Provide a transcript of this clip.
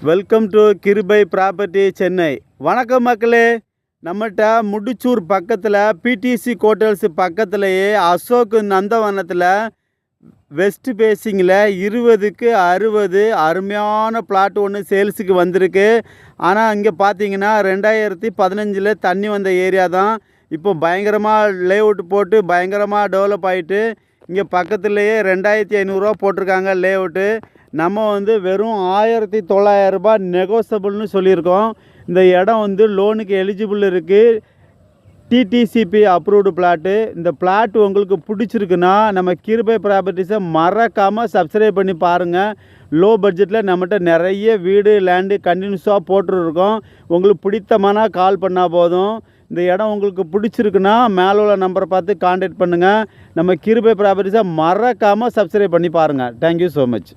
Welcome to கிருபை property Chennai. வணக்கம் மக்களே. நம்மகிட்ட முடிச்சூர் பக்கத்தில் பிடிசி ஹோட்டல்ஸ் பக்கத்துலேயே அசோக் நந்தவனத்தில் வெஸ்ட் பேசிங்கில் 20க்கு 60 அருமையான பிளாட் ஒன்று சேல்ஸுக்கு வந்திருக்கு. ஆனால் இங்கே பார்த்தீங்கன்னா 2015 தண்ணி வந்த ஏரியா தான். இப்போ பயங்கரமாக லேஅவுட் போட்டு பயங்கரமாக டெவலப் ஆகிட்டு இங்கே பக்கத்துலேயே 2500 போட்டிருக்காங்க லேஅவுட்டு. நம்ம வெறும் 1900 ரூபாய் நெகோசபிள்னு சொல்லியிருக்கோம். இந்த இடம் லோனுக்கு எலிஜிபிள் இருக்குது. DTCP approved plot. இந்த பிளாட் உங்களுக்கு பிடிச்சிருக்குன்னா நம்ம கிருபை ப்ராப்பர்ட்டிஸை மறக்காமல் சப்ஸ்கிரைப் பண்ணி பாருங்கள். லோ பட்ஜெட்டில் நம்மகிட்ட நிறைய வீடு லேண்டு கண்டினியூஸாக போட்டுருக்கோம். உங்களுக்கு பிடித்தமான கால் பண்ணால் போதும். இந்த இடம் உங்களுக்கு பிடிச்சிருக்குன்னா மேலே உள்ள நம்பரை பார்த்து கான்டாக்ட் பண்ணுங்கள். நம்ம கிருபை ப்ராப்பர்ட்டிஸை மறக்காமல் சப்ஸ்கிரைப் பண்ணி பாருங்கள். Thank you so much.